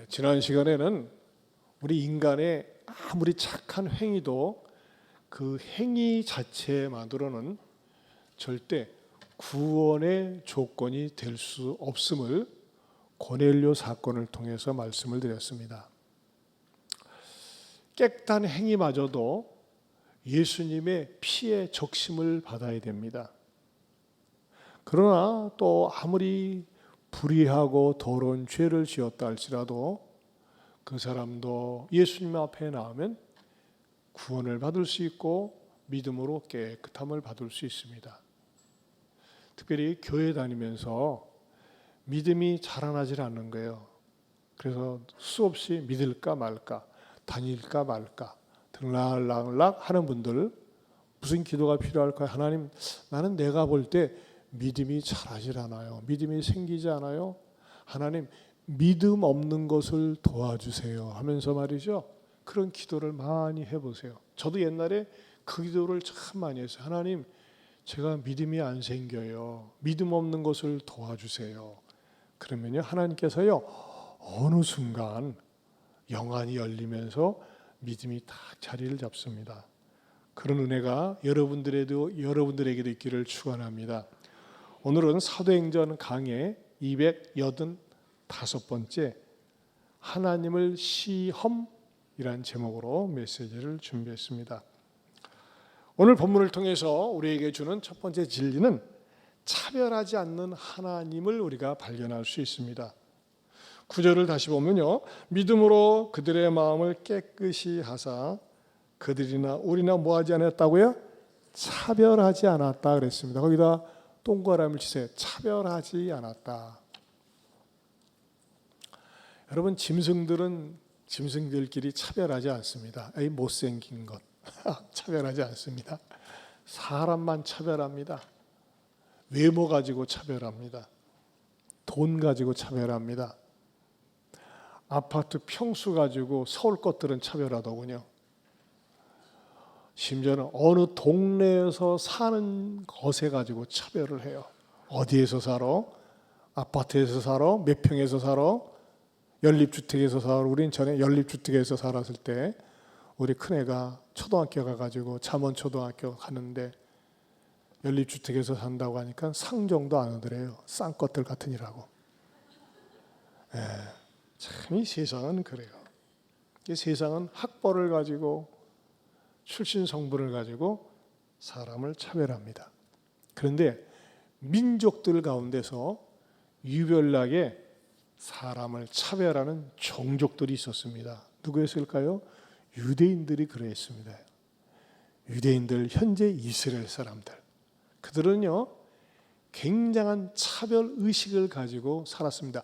지난 시간에는 우리 인간의 아무리 착한 행위도 그 행위 자체만으로는 절대 구원의 조건이 될 수 없음을 고넬료 사건을 통해서 말씀을 드렸습니다. 깨끗한 행위마저도 예수님의 피의 적심을 받아야 됩니다. 그러나 또 아무리 불의하고 더러운 죄를 지었다 할지라도 그 사람도 예수님 앞에 나오면 구원을 받을 수 있고 믿음으로 깨끗함을 받을 수 있습니다. 특별히 교회 다니면서 믿음이 자라나질 않는 거예요. 그래서 수없이 믿을까 말까, 다닐까 말까, 들락날락 하는 분들, 무슨 기도가 필요할까요? 하나님, 나는 내가 볼 때 믿음이 자라질 않아요. 믿음이 생기지 않아요. 하나님, 믿음 없는 것을 도와주세요 하면서 말이죠. 그런 기도를 많이 해보세요. 저도 옛날에 그 기도를 참 많이 했어요. 하나님, 제가 믿음이 안 생겨요. 믿음 없는 것을 도와주세요. 그러면요, 하나님께서요, 어느 순간 영안이 열리면서 믿음이 딱 자리를 잡습니다. 그런 은혜가 여러분들에게도 있기를 축원합니다. 오늘은 사도행전 강해 285번째 하나님을 시험이란 제목으로 메시지를 준비했습니다. 오늘 본문을 통해서 우리에게 주는 첫 번째 진리는 차별하지 않는 하나님을 우리가 발견할 수 있습니다. 9절을 다시 보면요, 믿음으로 그들의 마음을 깨끗이 하사 그들이나 우리나 뭐하지 않았다고요? 차별하지 않았다 그랬습니다. 거기다 동그라미를 치세요. 차별하지 않았다. 여러분, 짐승들끼리 차별하지 않습니다. 이 못생긴 것 차별하지 않습니다. 사람만 차별합니다. 외모 가지고 차별합니다. 돈 가지고 차별합니다. 아파트 평수 가지고 서울 것들은 차별하더군요. 심지어는 어느 동네에서 사는 것에 가지고 차별을 해요. 어디에서 살아? 아파트에서 살아? 몇 평에서 살아? 연립주택에서 살아? 우린 전에 연립주택에서 살았을 때 우리 큰애가 초등학교 가가지고 잠원초등학교 갔는데 연립주택에서 산다고 하니까 상정도 안 하더래요. 쌍것들 같으니라고. 참 이 세상은 그래요. 이 세상은 학벌을 가지고 출신 성분을 가지고 사람을 차별합니다. 그런데 민족들 가운데서 유별나게 사람을 차별하는 종족들이 있었습니다. 누구였을까요? 유대인들이 그랬습니다. 유대인들, 현재 이스라엘 사람들. 그들은요, 굉장한 차별 의식을 가지고 살았습니다.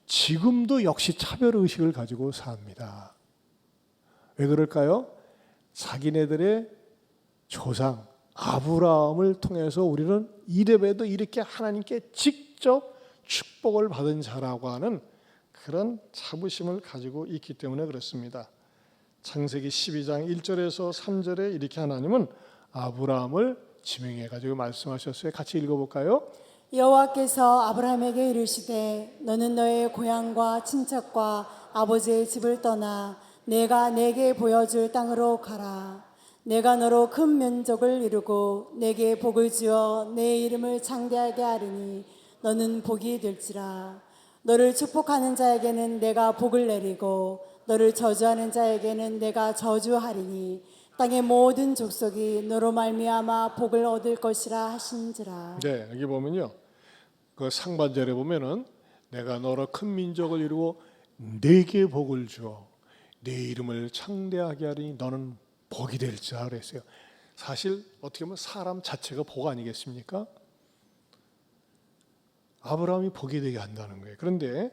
지금도 역시 차별 의식을 가지고 삽니다. 왜 그럴까요? 자기네들의 조상 아브라함을 통해서 우리는 이래봬도 이렇게 하나님께 직접 축복을 받은 자라고 하는 그런 자부심을 가지고 있기 때문에 그렇습니다. 창세기 12장 1절에서 3절에 이렇게 하나님은 아브라함을 지명해 가지고 말씀하셨어요. 같이 읽어볼까요? 여호와께서 아브라함에게 이르시되 너는 너의 고향과 친척과 아버지의 집을 떠나 내가 내게 보여줄 땅으로 가라. 내가 너로 큰 민족을 이루고 내게 복을 주어 내 이름을 창대하게 하리니 너는 복이 될지라. 너를 축복하는 자에게는 내가 복을 내리고 너를 저주하는 자에게는 내가 저주하리니 땅의 모든 족속이 너로 말미암아 복을 얻을 것이라 하신지라. 네, 여기 보면요, 그 상반절에 보면은 내가 너로 큰 민족을 이루고 내게 복을 주어 내 이름을 창대하게 하리니 너는 복이 될지라 그랬어요. 사실 어떻게 보면 사람 자체가 복 아니겠습니까? 아브라함이 복이 되게 한다는 거예요. 그런데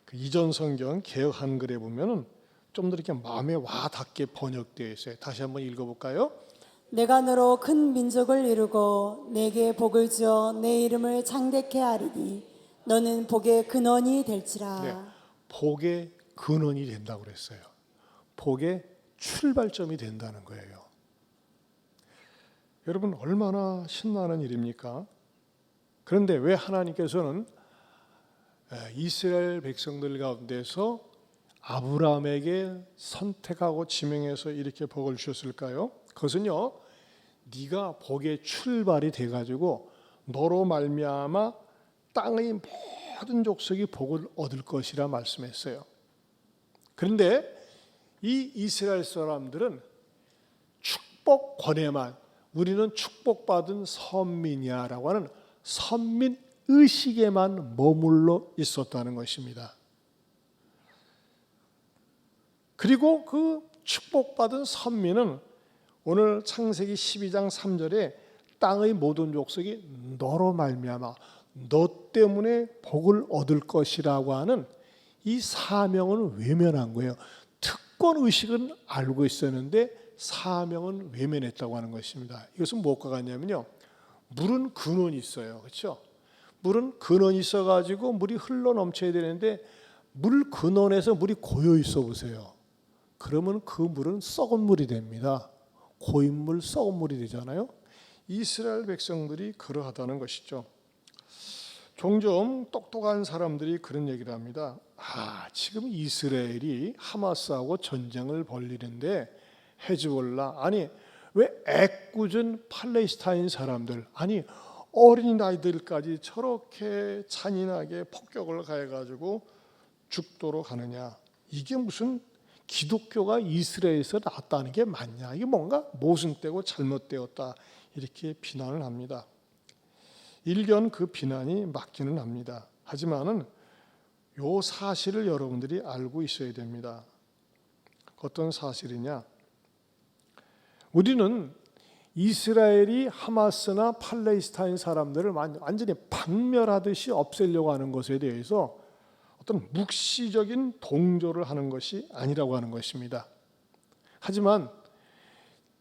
그 이전 성경 개역 한글에 보면은 좀 더 이렇게 마음에 와 닿게 번역되어 있어요. 다시 한번 읽어볼까요? 내가 너로 큰 민족을 이루고 내게 복을 주어 내 이름을 창대케 하리니 너는 복의 근원이 될지라. 네, 복의 근원이 된다고 그랬어요. 복의 출발점이 된다는 거예요. 여러분, 얼마나 신나는 일입니까? 그런데 왜 하나님께서는 이스라엘 백성들 가운데서 아브라함에게 선택하고 지명해서 이렇게 복을 주셨을까요? 그것은요, 네가 복의 출발이 돼가지고 너로 말미암아 땅의 모든 족속이 복을 얻을 것이라 말씀했어요. 그런데 이 이스라엘 사람들은 축복권에만, 우리는 축복받은 선민이야라고 하는 선민 의식에만 머물러 있었다는 것입니다. 그리고 그 축복받은 선민은 오늘 창세기 12장 3절에 땅의 모든 족속이 너로 말미암아 너 때문에 복을 얻을 것이라고 하는 이 사명은 외면한 거예요. 특권 의식은 알고 있었는데 사명은 외면했다고 하는 것입니다. 이것은 무엇과 같냐면요, 물은 근원이 있어요. 그렇죠? 물은 근원이 있어가지고 물이 흘러 넘쳐야 되는데 물 근원에서 물이 고여 있어 보세요. 그러면 그 물은 썩은 물이 됩니다. 고인 물, 썩은 물이 되잖아요. 이스라엘 백성들이 그러하다는 것이죠. 종종 똑똑한 사람들이 그런 얘기를 합니다. 지금 이스라엘이 하마스하고 전쟁을 벌이는데 헤즈볼라, 아니 왜 애꿎은 팔레스타인 사람들, 아니 어린아이들까지 저렇게 잔인하게 폭격을 가해가지고 죽도록 하느냐. 이게 무슨 기독교가 이스라엘에서 나왔다는 게 맞냐. 이게 뭔가 모순되고 잘못되었다. 이렇게 비난을 합니다. 일견 그 비난이 맞기는 합니다. 하지만은 요 사실을 여러분들이 알고 있어야 됩니다. 어떤 사실이냐. 우리는 이스라엘이 하마스나 팔레스타인 사람들을 완전히 박멸하듯이 없애려고 하는 것에 대해서 어떤 묵시적인 동조를 하는 것이 아니라고 하는 것입니다. 하지만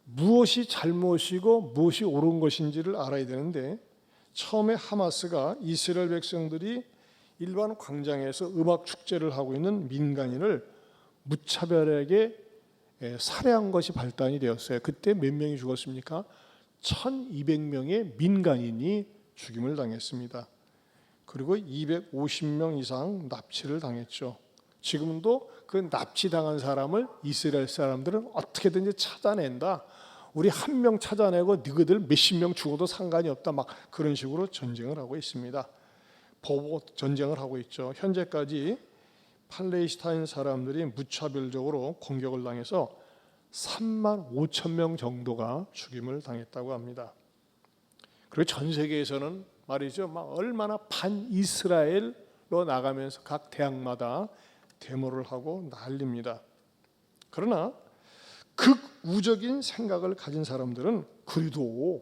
무엇이 잘못이고 무엇이 옳은 것인지를 알아야 되는데, 처음에 하마스가 이스라엘 백성들이 일반 광장에서 음악 축제를 하고 있는 민간인을 무차별하게 살해한 것이 발단이 되었어요. 그때 몇 명이 죽었습니까? 1200명의 민간인이 죽임을 당했습니다. 그리고 250명 이상 납치를 당했죠. 지금도 그 납치당한 사람을 이스라엘 사람들은 어떻게든지 찾아낸다. 우리 한 명 찾아내고 너희들 몇십 명 죽어도 상관이 없다. 막 그런 식으로 전쟁을 하고 있습니다. 보복 전쟁을 하고 있죠. 현재까지 팔레스타인 사람들이 무차별적으로 공격을 당해서 3만 5천 명 정도가 죽임을 당했다고 합니다. 그리고 전 세계에서는 말이죠, 막 얼마나 반이스라엘로 나가면서 각 대학마다 데모를 하고 난립니다. 그러나 극우적인 생각을 가진 사람들은 그래도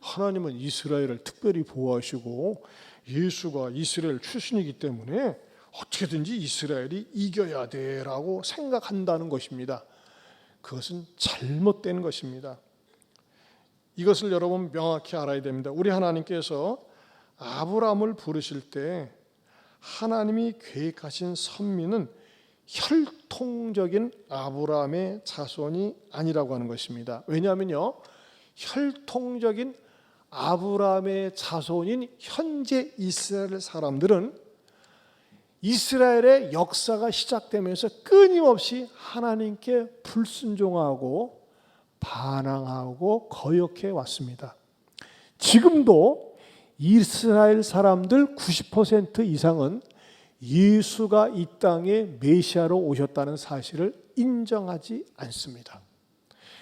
하나님은 이스라엘을 특별히 보호하시고 예수가 이스라엘 출신이기 때문에 어떻게든지 이스라엘이 이겨야 돼라고 생각한다는 것입니다. 그것은 잘못된 것입니다. 이것을 여러분 명확히 알아야 됩니다. 우리 하나님께서 아브라함을 부르실 때 하나님이 계획하신 선민은 혈통적인 아브라함의 자손이 아니라고 하는 것입니다. 왜냐하면요, 혈통적인 아브라함의 자손인 현재 이스라엘 사람들은 이스라엘의 역사가 시작되면서 끊임없이 하나님께 불순종하고 반항하고 거역해 왔습니다. 지금도 이스라엘 사람들 90% 이상은 예수가 이 땅에 메시아로 오셨다는 사실을 인정하지 않습니다.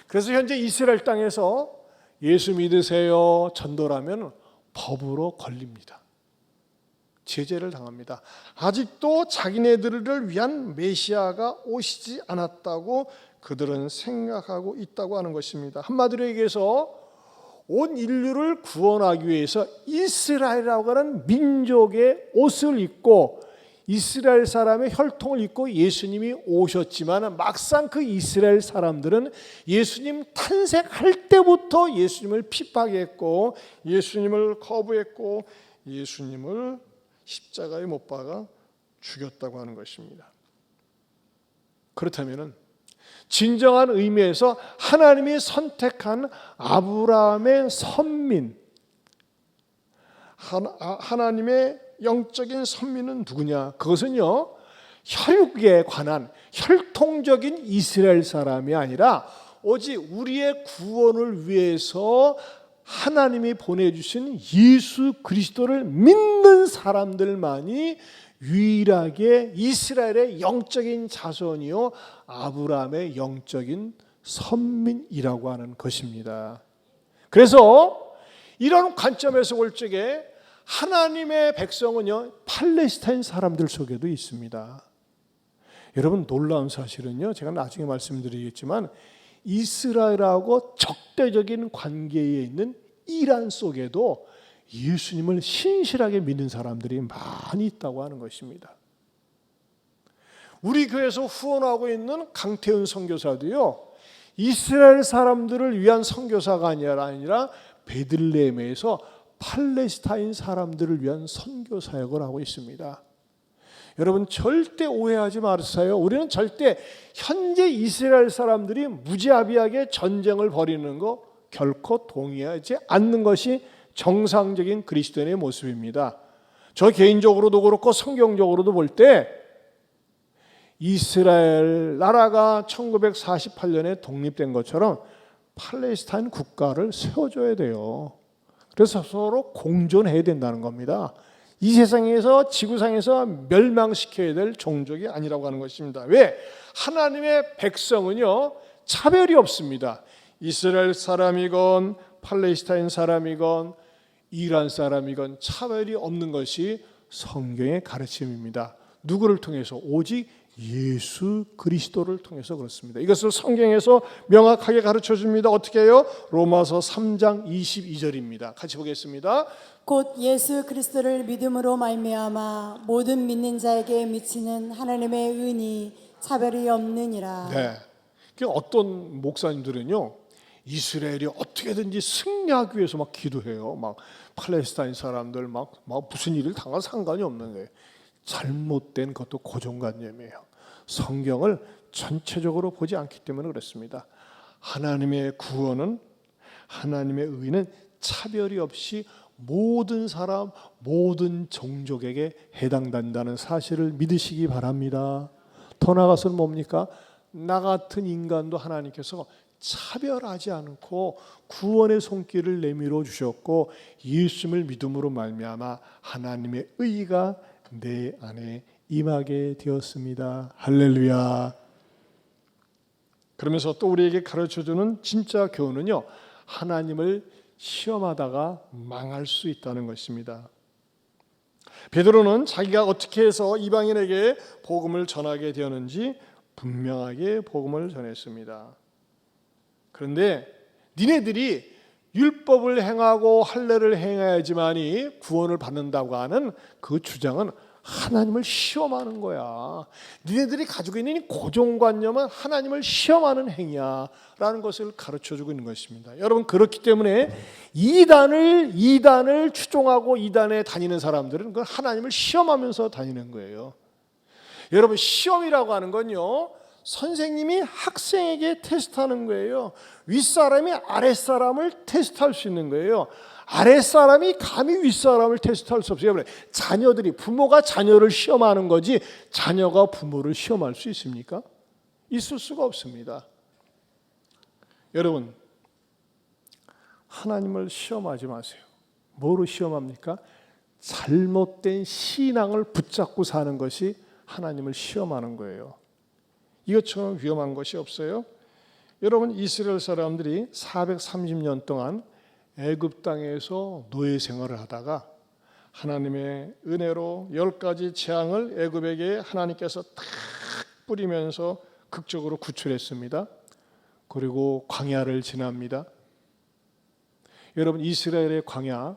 그래서 현재 이스라엘 땅에서 예수 믿으세요 전도라면 법으로 걸립니다. 제재를 당합니다. 아직도 자기네들을 위한 메시아가 오시지 않았다고 그들은 생각하고 있다고 하는 것입니다. 한마디로 얘기해서 온 인류를 구원하기 위해서 이스라엘이라고 하는 민족의 옷을 입고 이스라엘 사람의 혈통을 입고 예수님이 오셨지만 막상 그 이스라엘 사람들은 예수님 탄생할 때부터 예수님을 핍박했고 예수님을 거부했고 예수님을 십자가에 못 박아 죽였다고 하는 것입니다. 그렇다면 진정한 의미에서 하나님이 선택한 아브라함의 선민, 하나님의 영적인 선민은 누구냐? 그것은요, 혈육에 관한 혈통적인 이스라엘 사람이 아니라 오직 우리의 구원을 위해서 하나님이 보내주신 예수 그리스도를 믿는 사람들만이 유일하게 이스라엘의 영적인 자손이요 아브라함의 영적인 선민이라고 하는 것입니다. 그래서 이런 관점에서 볼 적에 하나님의 백성은요 팔레스타인 사람들 속에도 있습니다. 여러분 놀라운 사실은요, 제가 나중에 말씀드리겠지만 이스라엘하고 적대적인 관계에 있는 이란 속에도 예수님을 신실하게 믿는 사람들이 많이 있다고 하는 것입니다. 우리 교회에서 후원하고 있는 강태훈 선교사도요, 이스라엘 사람들을 위한 선교사가 아니라 베들레헴에서 팔레스타인 사람들을 위한 선교 사역을 하고 있습니다. 여러분 절대 오해하지 마세요. 우리는 절대 현재 이스라엘 사람들이 무자비하게 전쟁을 벌이는 거 결코 동의하지 않는 것이 정상적인 그리스도인의 모습입니다. 저 개인적으로도 그렇고 성경적으로도 볼 때 이스라엘 나라가 1948년에 독립된 것처럼 팔레스타인 국가를 세워줘야 돼요. 그래서 서로 공존해야 된다는 겁니다. 이 세상에서 지구상에서 멸망시켜야 될 종족이 아니라고 하는 것입니다. 왜? 하나님의 백성은요 차별이 없습니다. 이스라엘 사람이건 팔레스타인 사람이건 이란 사람이건 차별이 없는 것이 성경의 가르침입니다. 누구를 통해서? 오직 예수 그리스도를 통해서 그렇습니다. 이것을 성경에서 명확하게 가르쳐 줍니다. 어떻게 해요? 로마서 3장 22절입니다. 같이 보겠습니다. 곧 예수 그리스도를 믿음으로 말미암아 모든 믿는 자에게 미치는 하나님의 은이 차별이 없느니라. 네. 어떤 목사님들은요, 이스라엘이 어떻게든지 승리하기 위해서 막 기도해요. 막 팔레스타인 사람들 막 무슨 일을 당한 상관이 없는 거예요. 잘못된 것도 고정관념이에요. 성경을 전체적으로 보지 않기 때문에 그렇습니다. 하나님의 구원은, 하나님의 의는 차별이 없이 모든 사람, 모든 종족에게 해당된다는 사실을 믿으시기 바랍니다. 더 나아가서는 뭡니까? 나 같은 인간도 하나님께서 차별하지 않고 구원의 손길을 내밀어 주셨고 예수님을 믿음으로 말미암아 하나님의 의가 내 안에 임하게 되었습니다. 할렐루야. 그러면서 또 우리에게 가르쳐주는 진짜 교훈은요, 하나님을 시험하다가 망할 수 있다는 것입니다. 베드로는 자기가 어떻게 해서 이방인에게 복음을 전하게 되었는지 분명하게 복음을 전했습니다. 그런데 니네들이 율법을 행하고 할례를 행해야지만이 구원을 받는다고 하는 그 주장은 하나님을 시험하는 거야. 니네들이 가지고 있는 고정관념은 하나님을 시험하는 행위야 라는 것을 가르쳐주고 있는 것입니다. 여러분 그렇기 때문에 이단을 추종하고 이단에 다니는 사람들은 그건 하나님을 시험하면서 다니는 거예요. 여러분 시험이라고 하는 건요, 선생님이 학생에게 테스트하는 거예요. 윗사람이 아랫사람을 테스트할 수 있는 거예요. 아랫사람이 감히 윗사람을 테스트할 수 없어요. 자녀들이, 부모가 자녀를 시험하는 거지 자녀가 부모를 시험할 수 있습니까? 있을 수가 없습니다. 여러분 하나님을 시험하지 마세요. 뭐로 시험합니까? 잘못된 신앙을 붙잡고 사는 것이 하나님을 시험하는 거예요. 이것처럼 위험한 것이 없어요. 여러분 이스라엘 사람들이 430년 동안 애굽 땅에서 노예 생활을 하다가 하나님의 은혜로 10가지 재앙을 애굽에게 하나님께서 탁 뿌리면서 극적으로 구출했습니다. 그리고 광야를 지납니다. 여러분 이스라엘의 광야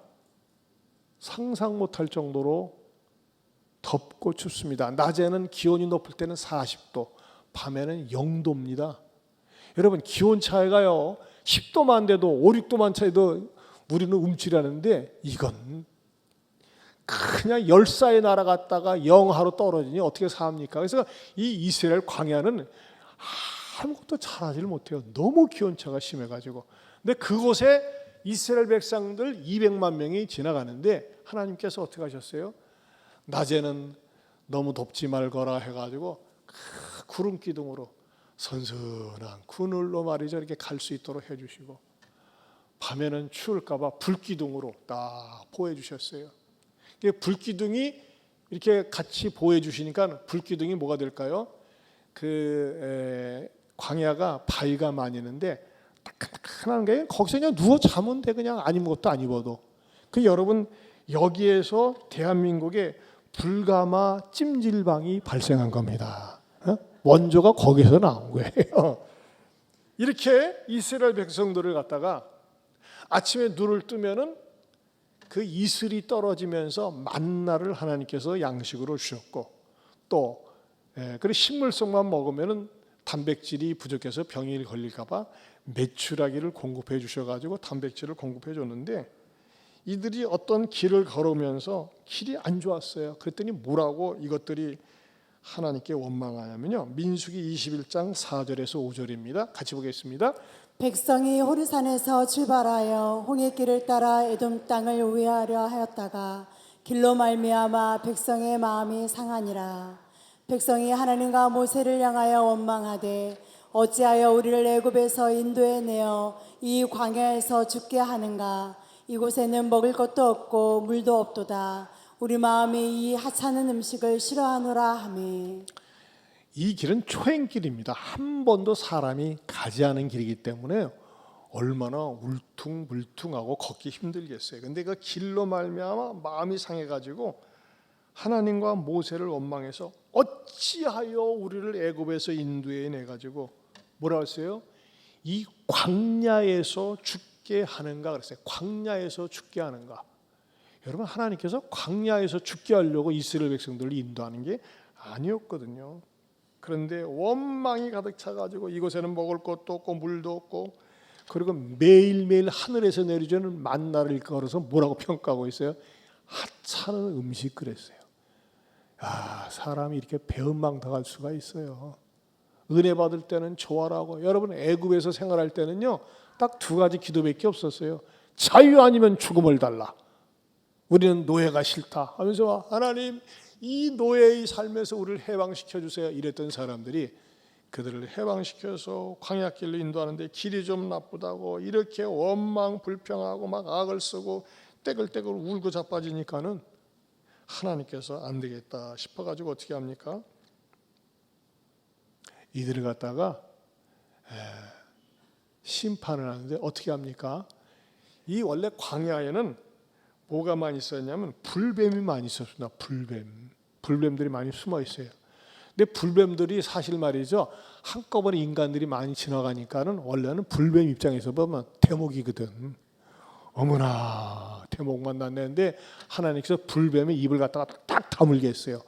상상 못할 정도로 덥고 춥습니다. 낮에는 기온이 높을 때는 40도, 밤에는 0도입니다. 여러분 기온 차이가요 10도만 돼도 5, 6도만 차이도 우리는 움찔하는데 이건 그냥 열사의 나라 갔다가 영하로 떨어지니 어떻게 삽니까? 그래서 이 이스라엘 광야는 아무것도 잘하지를 못해요. 너무 기온차가 심해가지고. 근데 그곳에 이스라엘 백성들 200만 명이 지나가는데 하나님께서 어떻게 하셨어요? 낮에는 너무 덥지 말거라 해가지고 구름 기둥으로 선선한 그늘로 말이죠 이렇게 갈 수 있도록 해주시고, 밤에는 추울까봐 불기둥으로 딱 보호해주셨어요. 불기둥이 이렇게 같이 보호해주시니까 불기둥이 뭐가 될까요? 광야가 바위가 많이 있는데 따끈따끈한 게 거기서 그냥 누워 자면 돼. 그냥 아무것도 안 입어도. 여러분 여기에서 대한민국에 불가마 찜질방이 발생한 겁니다. 원조가 거기서 나온 거예요. 이렇게 이스라엘 백성들을 갖다가 아침에 눈을 뜨면은 그 이슬이 떨어지면서 만나를 하나님께서 양식으로 주셨고, 또 그리고 식물성만 먹으면은 단백질이 부족해서 병이 걸릴까봐 메추라기를 공급해 주셔가지고 단백질을 공급해 줬는데, 이들이 어떤 길을 걸으면서 길이 안 좋았어요. 그랬더니 뭐라고 이것들이 하나님께 원망하냐면요, 민수기 21장 4절에서 5절입니다. 같이 보겠습니다. 백성이 호르산에서 출발하여 홍해길을 따라 에돔 땅을 우회하려 하였다가 길로 말미암아 백성의 마음이 상하니라. 백성이 하나님과 모세를 향하여 원망하되 어찌하여 우리를 애굽에서 인도해 내어 이 광야에서 죽게 하는가. 이곳에는 먹을 것도 없고 물도 없도다. 우리 마음이 이 하찮은 음식을 싫어하노라 하매. 이 길은 초행길입니다. 한 번도 사람이 가지 않은 길이기 때문에 얼마나 울퉁불퉁하고 걷기 힘들겠어요. 근데 그 길로 말미암아 마음이 상해가지고 하나님과 모세를 원망해서 어찌하여 우리를 애굽에서 인도해 내가지고 뭐라 했어요? 이 광야에서 죽게 하는가 그랬어요. 광야에서 죽게 하는가. 여러분, 하나님께서 광야에서 죽게 하려고 이스라엘 백성들을 인도하는 게 아니었거든요. 그런데 원망이 가득 차가지고 이곳에는 먹을 것도 없고 물도 없고, 그리고 매일매일 하늘에서 내려주는 만나를 걸어서 뭐라고 평가하고 있어요? 하찮은 음식 그랬어요. 사람이 이렇게 배은망덕할 수가 있어요. 은혜 받을 때는 좋아라고. 여러분, 애굽에서 생활할 때는요 딱 두 가지 기도밖에 없었어요. 자유 아니면 죽음을 달라. 우리는 노예가 싫다 하면서 하나님 이 노예의 삶에서 우리를 해방시켜 주세요. 이랬던 사람들이 그들을 해방시켜서 광야길로 인도하는데 길이 좀 나쁘다고 이렇게 원망 불평하고 막 악을 쓰고 떼글떼글 울고 자빠지니까는 하나님께서 안 되겠다 싶어가지고 어떻게 합니까? 이들을 갖다가 심판을 하는데 어떻게 합니까? 이 원래 광야에는 뭐가 많이 있었냐면 불뱀이 많이 있었습니다. 불뱀들이 많이 숨어 있어요. 근데 불뱀들이 사실 말이죠, 한꺼번에 인간들이 많이 지나가니까는 원래는 불뱀 입장에서 보면 대목이거든. 어머나 대목만 났는데 하나님께서 불뱀의 입을 갖다가 딱 다물게 했어요.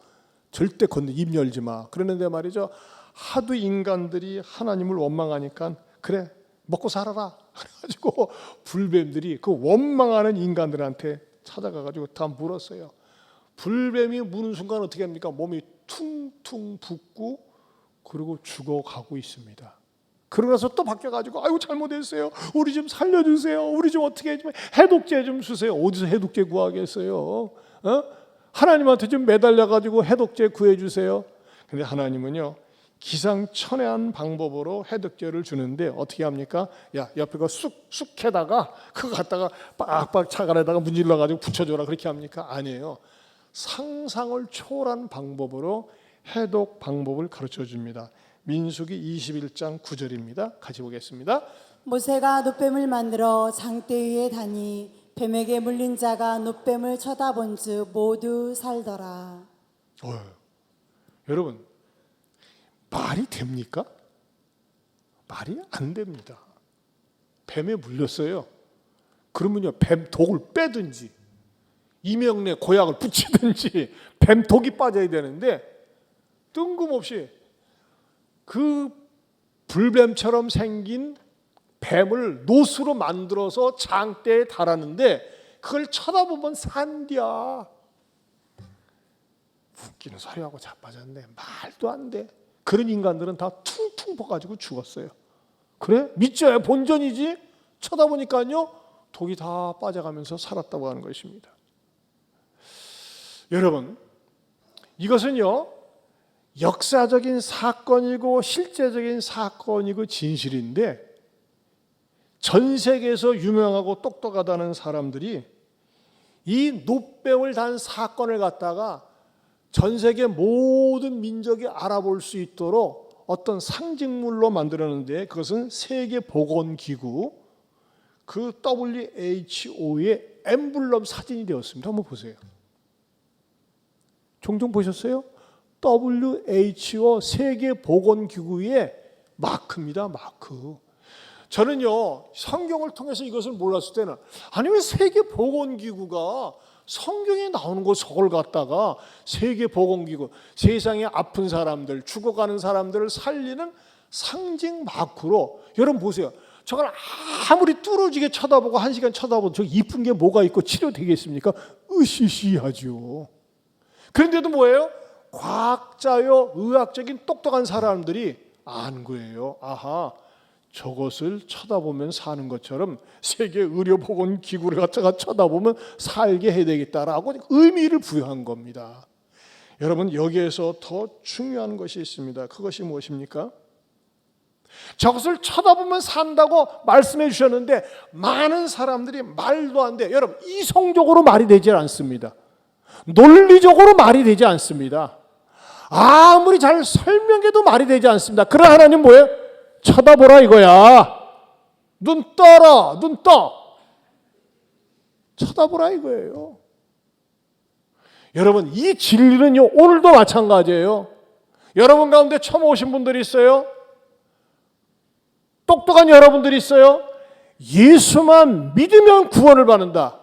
절대 입 열지 마. 그러는데 말이죠, 하도 인간들이 하나님을 원망하니까 그래 먹고 살아라. 그래가지고 불뱀들이 그 원망하는 인간들한테 찾아가가지고 다 물었어요. 불뱀이 무는 순간 어떻게 합니까? 몸이 퉁퉁 붓고 그리고 죽어가고 있습니다. 그러고 나서 또 바뀌어가지고 아이고 잘못했어요. 우리 좀 살려주세요. 우리 좀 어떻게 좀 해독제 좀 주세요. 어디서 해독제 구하겠어요? 하나님한테 좀 매달려가지고 해독제 구해주세요. 근데 하나님은요 기상천외한 방법으로 해독제를 주는데 어떻게 합니까? 야 옆에 거 쑥에다가 그거 갖다가 빡빡 차가에다가 문질러가지고 붙여줘라 그렇게 합니까? 아니에요. 상상을 초월한 방법으로 해독 방법을 가르쳐 줍니다. 민수기 21장 9절입니다. 같이 보겠습니다. 모세가 놋뱀을 만들어 장대 위에 다니 뱀에게 물린 자가 놋뱀을 쳐다본즉 모두 살더라. 여러분 말이 됩니까? 말이 안 됩니다. 뱀에 물렸어요. 그러면요 뱀 독을 빼든지 이명래 고약을 붙이든지 뱀 독이 빠져야 되는데 뜬금없이 그 불뱀처럼 생긴 뱀을 놋으로 만들어서 장대에 달았는데 그걸 쳐다보면 산디야. 웃기는 소리하고 자빠졌네. 말도 안 돼. 그런 인간들은 다 퉁퉁 벗가지고 죽었어요. 그래? 믿져야 본전이지? 쳐다보니까요 독이 다 빠져가면서 살았다고 하는 것입니다. 여러분, 이것은요, 역사적인 사건이고 실제적인 사건이고 진실인데, 전 세계에서 유명하고 똑똑하다는 사람들이 이 노병을 단 사건을 갖다가 전 세계 모든 민족이 알아볼 수 있도록 어떤 상징물로 만들었는데, 그것은 세계보건기구 그 WHO의 엠블럼 사진이 되었습니다. 한번 보세요. 종종 보셨어요? WHO 세계보건기구의 마크입니다. 마크. 저는요, 성경을 통해서 이것을 몰랐을 때는, 아니 왜 세계보건기구가 성경에 나오는 거 저걸 갖다가 세계보건기구, 세상에 아픈 사람들, 죽어가는 사람들을 살리는 상징 마크로, 여러분 보세요. 저걸 아무리 뚫어지게 쳐다보고 1시간 쳐다보고 저 이쁜 게 뭐가 있고 치료되겠습니까? 으시시하죠. 그런데도 뭐예요? 과학자요, 의학적인 똑똑한 사람들이 아는 거예요. 아하, 저것을 쳐다보면 사는 것처럼 세계 의료보건기구를 갖다가 쳐다보면 살게 해야 되겠다라고 의미를 부여한 겁니다. 여러분, 여기에서 더 중요한 것이 있습니다. 그것이 무엇입니까? 저것을 쳐다보면 산다고 말씀해 주셨는데, 많은 사람들이 말도 안 돼. 여러분, 이성적으로 말이 되지 않습니다. 논리적으로 말이 되지 않습니다. 아무리 잘 설명해도 말이 되지 않습니다. 그러나 하나님 뭐예요? 쳐다보라 이거야. 눈 떠라, 눈 떠. 쳐다보라 이거예요. 여러분, 이 진리는요, 오늘도 마찬가지예요. 여러분 가운데 처음 오신 분들이 있어요. 똑똑한 여러분들이 있어요. 예수만 믿으면 구원을 받는다.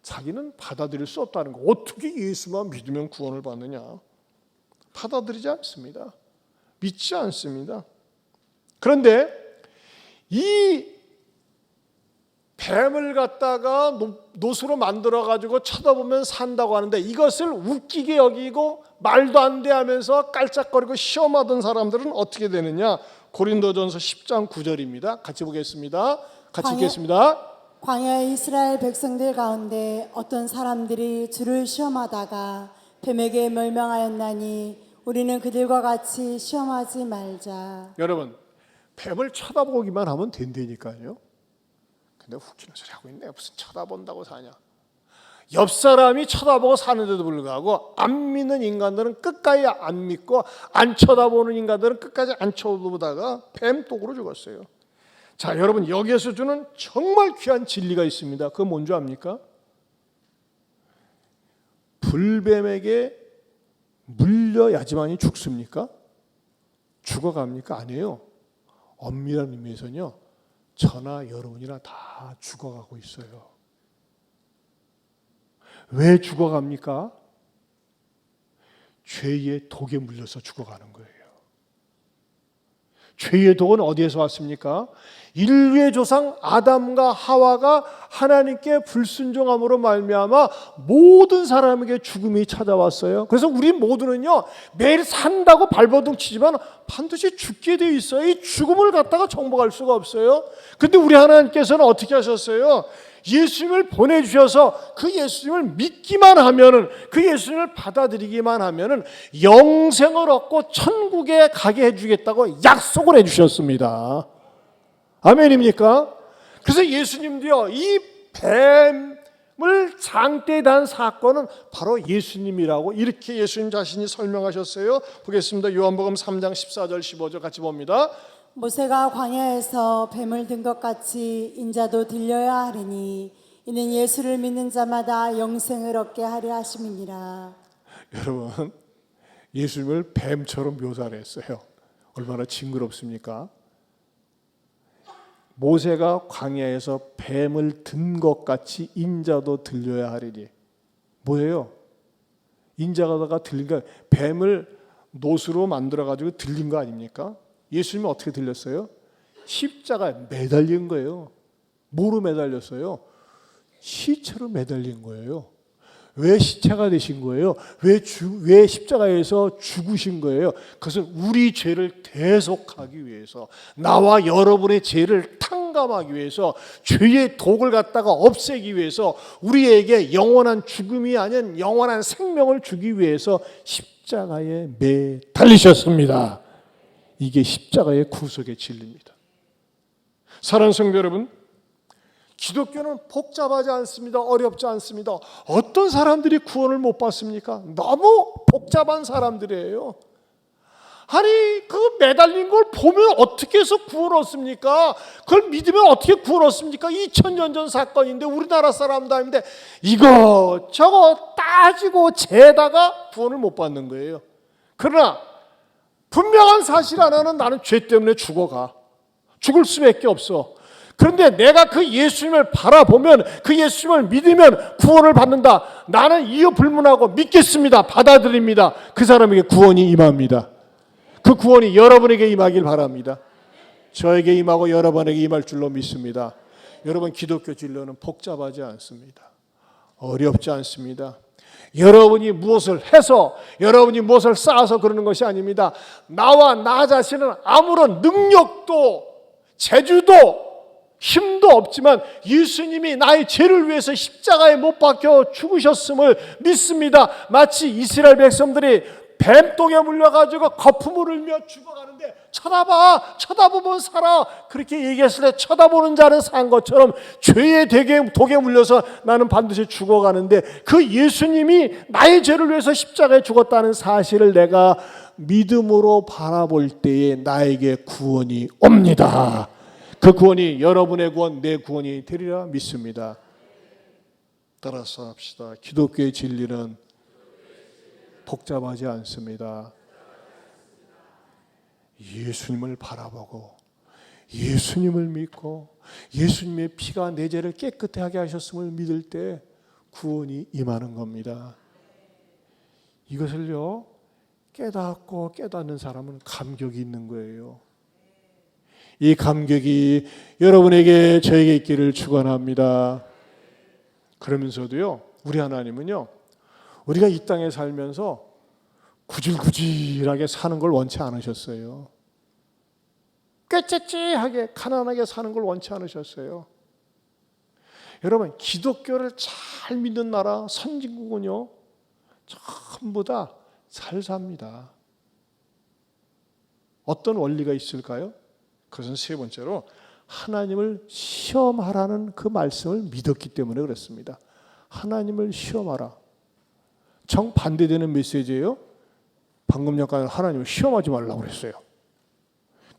자기는 받아들일 수 없다는 거. 어떻게 예수만 믿으면 구원을 받느냐? 받아들이지 않습니다. 믿지 않습니다. 그런데 이 뱀을 갖다가 노수로 만들어가지고 쳐다보면 산다고 하는데, 이것을 웃기게 여기고 말도 안 돼 하면서 깔짝거리고 시험하던 사람들은 어떻게 되느냐? 고린도전서 10장 9절입니다. 같이 보겠습니다. 같이 읽겠습니다. 광야의 이스라엘 백성들 가운데 어떤 사람들이 주를 시험하다가 뱀에게 멸망하였나니 우리는 그들과 같이 시험하지 말자. 여러분, 뱀을 쳐다보기만 하면 된다니까요. 근데 웃기는 소리 하고 있네. 무슨 쳐다본다고 사냐. 옆 사람이 쳐다보고 사는데도 불구하고 안 믿는 인간들은 끝까지 안 믿고, 안 쳐다보는 인간들은 끝까지 안 쳐다보다가 뱀독으로 죽었어요. 자, 여러분, 여기에서 주는 정말 귀한 진리가 있습니다. 그건 뭔지 압니까? 불뱀에게 물려야지만이 죽습니까? 죽어갑니까? 아니에요. 엄밀한 의미에서는요, 저나 여러분이나 다 죽어가고 있어요. 왜 죽어갑니까? 죄의 독에 물려서 죽어가는 거예요. 죄의 독은 어디에서 왔습니까? 인류의 조상 아담과 하와가 하나님께 불순종함으로 말미암아 모든 사람에게 죽음이 찾아왔어요. 그래서 우리 모두는요, 매일 산다고 발버둥 치지만 반드시 죽게 되어 있어요. 이 죽음을 갖다가 정복할 수가 없어요. 근데 우리 하나님께서는 어떻게 하셨어요? 예수님을 보내주셔서 그 예수님을 믿기만 하면은, 그 예수님을 받아들이기만 하면은 영생을 얻고 천국에 가게 해주겠다고 약속을 해주셨습니다. 아멘입니까? 그래서 예수님도요, 이 뱀을 장대에 단 사건은 바로 예수님이라고 이렇게 예수님 자신이 설명하셨어요. 보겠습니다. 요한복음 3장 14절 15절 같이 봅니다. 모세가 광야에서 뱀을 든 것 같이 인자도 들려야 하리니 이는 예수를 믿는 자마다 영생을 얻게 하려 하심이니라. 여러분, 예수님을 뱀처럼 묘사를 했어요. 얼마나 징그럽습니까? 모세가 광야에서 뱀을 든 것 같이 인자도 들려야 하리니. 뭐예요? 인자가 들린 거, 뱀을 노수로 만들어가지고 들린 거 아닙니까? 예수님은 어떻게 들렸어요? 십자가에 매달린 거예요. 뭐로 매달렸어요? 시체로 매달린 거예요. 왜 시체가 되신 거예요? 왜 십자가에서 죽으신 거예요? 그것은 우리 죄를 대속하기 위해서, 나와 여러분의 죄를 탕 탕감하기 위해서, 죄의 독을 갖다가 없애기 위해서, 우리에게 영원한 죽음이 아닌 영원한 생명을 주기 위해서 십자가에 매달리셨습니다. 이게 십자가의 구속의 진리입니다. 사랑하는 성도 여러분, 기독교는 복잡하지 않습니다. 어렵지 않습니다. 어떤 사람들이 구원을 못 받습니까? 너무 복잡한 사람들이에요. 아니, 그 매달린 걸 보면 어떻게 해서 구원 얻습니까? 그걸 믿으면 어떻게 구원 얻습니까? 2000년 전 사건인데, 우리나라 사람도 아닌데 이것저것 따지고 재다가 구원을 못 받는 거예요. 그러나 분명한 사실 하나는, 나는 죄 때문에 죽을 수밖에 없어. 그런데 내가 그 예수님을 바라보면, 그 예수님을 믿으면 구원을 받는다. 나는 이유 불문하고 믿겠습니다. 받아들입니다. 그 사람에게 구원이 임합니다. 그 구원이 여러분에게 임하길 바랍니다. 저에게 임하고 여러분에게 임할 줄로 믿습니다. 여러분, 기독교 진로는 복잡하지 않습니다. 어렵지 않습니다. 여러분이 무엇을 해서, 여러분이 무엇을 쌓아서 그러는 것이 아닙니다. 나와 나 자신은 아무런 능력도 재주도 힘도 없지만 예수님이 나의 죄를 위해서 십자가에 못 박혀 죽으셨음을 믿습니다. 마치 이스라엘 백성들이 뱀똥에 물려가지고 거품을 흘며 죽어가는데, 쳐다보면 살아, 그렇게 얘기했을 때 쳐다보는 자는 산 것처럼 죄의 독에 물려서 나는 반드시 죽어가는데, 그 예수님이 나의 죄를 위해서 십자가에 죽었다는 사실을 내가 믿음으로 바라볼 때에 나에게 구원이 옵니다. 그 구원이 여러분의 구원, 내 구원이 되리라 믿습니다. 따라서 합시다. 기독교의 진리는 복잡하지 않습니다. 예수님을 바라보고 예수님을 믿고 예수님의 피가 내 죄를 깨끗하게 하게 하셨음을 믿을 때 구원이 임하는 겁니다. 이것을요, 깨닫고 깨닫는 사람은 감격이 있는 거예요. 이 감격이 여러분에게, 저에게 있기를 축원합니다. 그러면서도요, 우리 하나님은요, 우리가 이 땅에 살면서 구질구질하게 사는 걸 원치 않으셨어요. 꾀째째하게 가난하게 사는 걸 원치 않으셨어요. 여러분, 기독교를 잘 믿는 나라 선진국은요, 전부 다 잘 삽니다. 어떤 원리가 있을까요? 그것은 세 번째로 하나님을 시험하라는 그 말씀을 믿었기 때문에 그렇습니다. 하나님을 시험하라. 정반대되는 메시지예요. 방금 약간 하나님을 시험하지 말라고 그랬어요.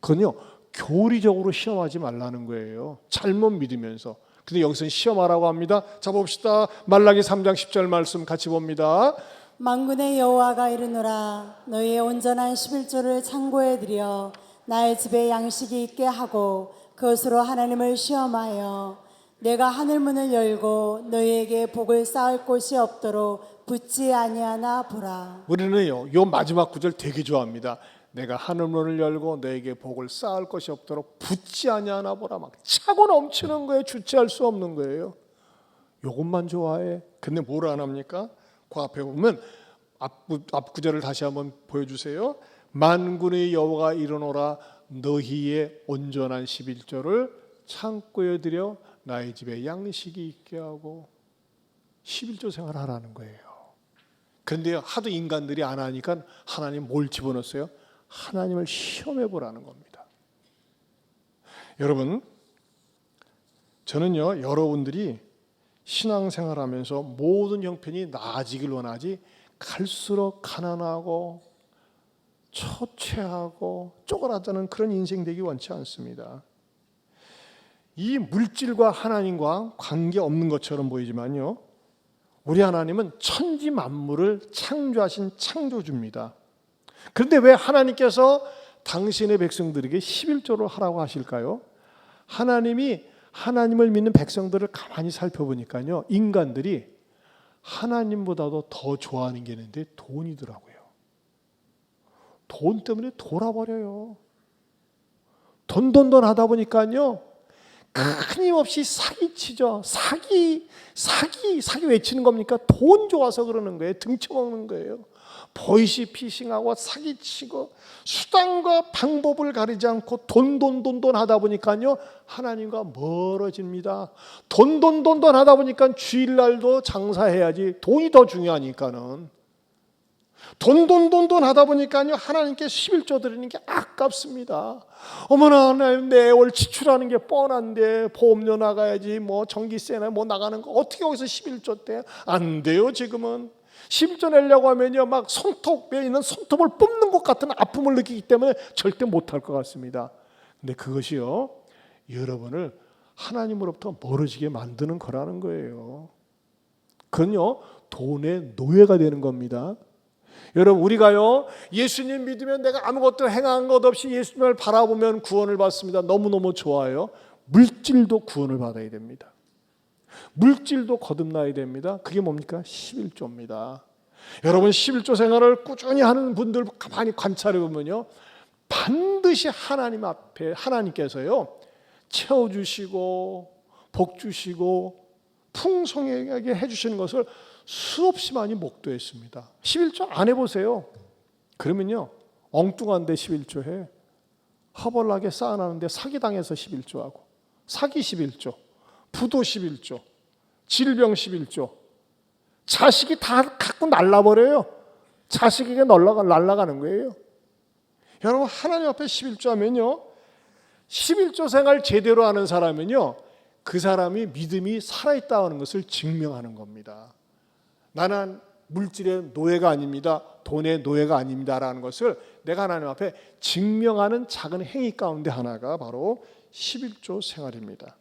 그건요, 교리적으로 시험하지 말라는 거예요. 잘못 믿으면서. 근데 여기서는 시험하라고 합니다. 자, 봅시다. 말라기 3장 10절 말씀 같이 봅니다. 만군의 여호와가 이르노라. 너희의 온전한 11조를 창고에 들여 나의 집에 양식이 있게 하고 그것으로 하나님을 시험하여 내가 하늘 문을 열고 너희에게 복을 쌓을 곳이 없도록 붙지 아니하나 보라. 우리는요, 요 마지막 구절 되게 좋아합니다. 내가 하늘문을 열고 너에게 복을 쌓을 것이 없도록 붙지 아니하나 보라. 막 차고 넘치는 거예요. 주체할 수 없는 거예요. 요것만 좋아해. 근데 뭘 안 합니까? 그 앞에 보면 앞 구절을 다시 한번 보여주세요. 만군의 여호와가 이르노라. 너희의 온전한 11조를 창고에 들여 나의 집에 양식이 있게 하고 11조 생활하라는 거예요. 그런데 하도 인간들이 안 하니까 하나님 뭘 집어넣었어요? 하나님을 시험해 보라는 겁니다. 여러분, 저는요, 여러분들이 신앙생활하면서 모든 형편이 나아지길 원하지, 갈수록 가난하고 처체하고 쪼그라드는 그런 인생 되기 원치 않습니다. 이 물질과 하나님과 관계 없는 것처럼 보이지만요, 우리 하나님은 천지 만물을 창조하신 창조주입니다. 그런데 왜 하나님께서 당신의 백성들에게 11조를 하라고 하실까요? 하나님이 하나님을 믿는 백성들을 가만히 살펴보니까요, 인간들이 하나님보다도 더 좋아하는 게 있는데 돈이더라고요. 돈 때문에 돌아버려요. 돈 하다 보니까요, 끊임없이 사기치죠. 사기 외치는 겁니까? 돈 좋아서 그러는 거예요. 등쳐먹는 거예요. 보이시피싱하고 사기치고 수단과 방법을 가리지 않고 돈 하다 보니까요 하나님과 멀어집니다. 돈 하다 보니까 주일날도 장사해야지 돈이 더 중요하니까는 돈 하다 보니까요 하나님께 11조 드리는 게 아깝습니다. 어머나 하나님 매월 지출하는 게 뻔한데 보험료 나가야지 뭐 전기세나 뭐 나가는 거 어떻게 거기서 11조 대? 안 돼요. 지금은 11조 내려고 하면요 막 손톱에 있는 손톱을 뽑는 것 같은 아픔을 느끼기 때문에 절대 못할 것 같습니다. 근데 그것이요 여러분을 하나님으로부터 멀어지게 만드는 거라는 거예요. 그건요 돈의 노예가 되는 겁니다. 여러분 우리가요 예수님 믿으면 내가 아무것도 행한 것 없이 예수님을 바라보면 구원을 받습니다. 너무너무 좋아요. 물질도 구원을 받아야 됩니다. 물질도 거듭나야 됩니다. 그게 뭡니까? 11조입니다. 여러분 11조 생활을 꾸준히 하는 분들 가만히 관찰해 보면요 반드시 하나님 앞에 하나님께서요 채워주시고 복 주시고 풍성하게 해주시는 것을 수없이 많이 목도했습니다. 11조 안 해보세요. 그러면요 엉뚱한데 11조 해. 허벌나게 쌓아놨는데 사기당해서 11조하고 사기 11조 부도 11조 질병 11조 자식이 다 갖고 날라버려요. 자식에게 날라가는 거예요. 여러분 하나님 앞에 11조 하면요 11조 생활 제대로 하는 사람은요 그 사람이 믿음이 살아있다는 것을 증명하는 겁니다. 나는 물질의 노예가 아닙니다. 돈의 노예가 아닙니다라는 것을 내가 하나님 앞에 증명하는 작은 행위 가운데 하나가 바로 11조 생활입니다.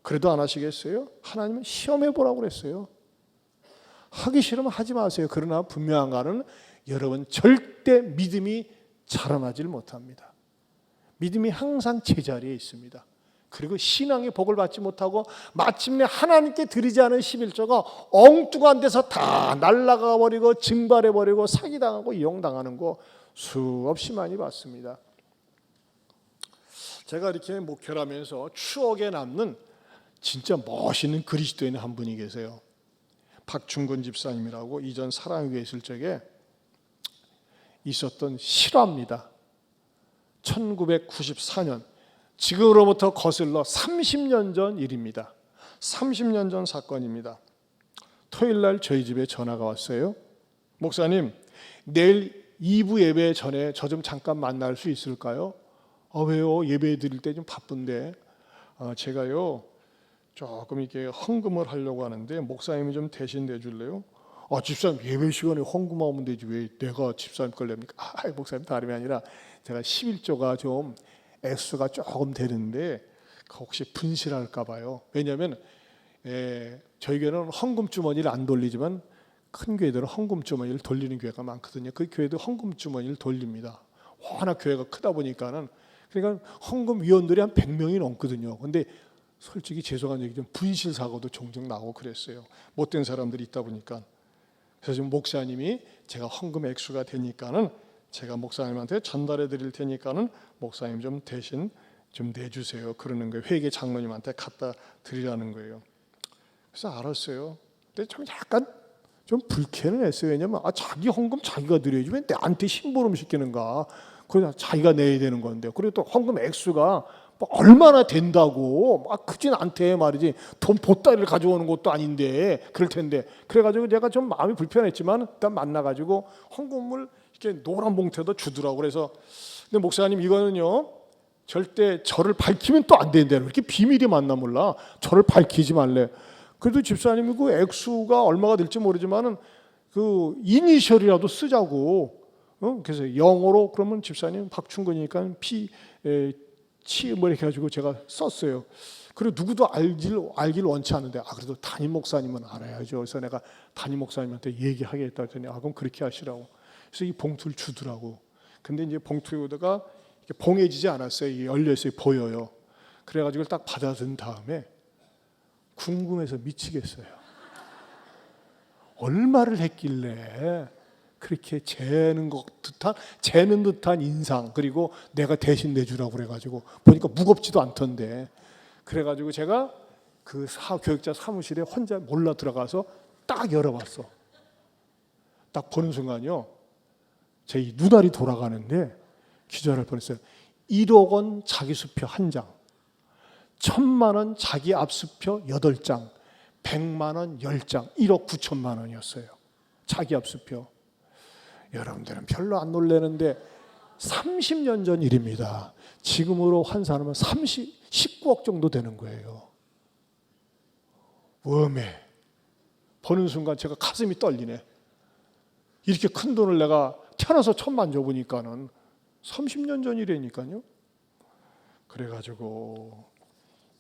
그래도 안 하시겠어요? 하나님은 시험해 보라고 그랬어요. 하기 싫으면 하지 마세요. 그러나 분명한 거는 여러분 절대 믿음이 자라나질 못합니다. 믿음이 항상 제자리에 있습니다. 그리고 신앙의 복을 받지 못하고 마침내 하나님께 드리지 않은 11조가 엉뚱한 데서 다 날아가 버리고 증발해 버리고 사기당하고 이용당하는 거 수없이 많이 봤습니다. 제가 이렇게 목회를 하면서 추억에 남는 진짜 멋있는 그리스도인 한 분이 계세요. 박충근 집사님이라고 이전 사랑교회 있을 적에 있었던 실화입니다. 1994년 지금으로부터 거슬러 30년 전 일입니다. 30년 전 사건입니다. 토요일 날 저희 집에 전화가 왔어요. 목사님, 내일 2부 예배 전에 저 좀 잠깐 만날 수 있을까요? 왜요? 예배 드릴 때 좀 바쁜데 제가요 조금 이렇게 헌금을 하려고 하는데 목사님이 좀 대신 내줄래요? 집사님 예배 시간에 헌금하면 되지 왜 내가 집사님 걸 냅니까? 목사님 다름이 아니라 제가 11조가 좀 액수가 조금 되는데 혹시 분실할까 봐요. 왜냐하면 저희 교회는 헌금 주머니를 안 돌리지만 큰 교회들은 헌금 주머니를 돌리는 교회가 많거든요. 그 교회도 헌금 주머니를 돌립니다. 워낙 교회가 크다 보니까는 그러니까 헌금 위원들이 한 100명이 넘거든요. 근데 솔직히 죄송한 얘기지만 분실 사고도 종종 나고 그랬어요. 못된 사람들이 있다 보니까. 그래서 지금 목사님이 제가 헌금 액수가 되니까는 제가 목사님한테 전달해 드릴 테니까는 목사님 좀 대신 좀 내주세요. 그러는 거예요. 회계 장로님한테 갖다 드리라는 거예요. 그래서 알았어요. 근데 좀 약간 좀 불쾌는 했어요. 왜냐면 자기 헌금 자기가 드려야지 왜 나한테 심부름 시키는가. 그래서 자기가 내야 되는 건데. 그리고 또 헌금 액수가 뭐 얼마나 된다고 크진 않대 말이지. 돈 보따리를 가져오는 것도 아닌데 그럴 텐데. 그래가지고 제가 좀 마음이 불편했지만 일단 만나가지고 헌금을 이렇게 노란 봉투에다 주더라고. 그래서 근데 목사님 이거는요 절대 저를 밝히면 또 안 된대요. 이렇게 비밀이 맞나 몰라. 저를 밝히지 말래. 그래도 집사님이 그 액수가 얼마가 될지 모르지만은 그 이니셜이라도 쓰자고. 그래서 영어로 그러면 집사님 박충근이니까 뭐 이렇게 해가지고 제가 썼어요. 그리고 누구도 알길 원치 않는데 그래도 담임 목사님은 알아야죠. 그래서 내가 담임 목사님한테 얘기하겠다 했더니 그럼 그렇게 하시라고. 그래서 이 봉투를 주더라고. 근데 이제 봉투에다가 봉해지지 않았어요. 열려있어요. 보여요. 그래가지고 딱 받아든 다음에 궁금해서 미치겠어요. 얼마를 했길래 그렇게 재는 듯한 인상 그리고 내가 대신 내주라고 그래가지고 보니까 무겁지도 않던데 그래가지고 제가 그 교육자 사무실에 혼자 몰라 들어가서 딱 열어봤어. 딱 보는 순간요, 제 이 눈알이 돌아가는데 기절할 뻔했어요. 1억 원 자기 수표 1장, 1,000만 원 자기 앞수표 8장, 100만 원 10장, 1억 9천만 원이었어요. 자기 앞수표. 여러분들은 별로 안 놀라는데 30년 전 일입니다. 지금으로 환산하면 19억 정도 되는 거예요. 웜에 보는 순간 제가 가슴이 떨리네. 이렇게 큰 돈을 내가 태어나서 처음 만져보니까는 30년 전 일이니까요. 그래가지고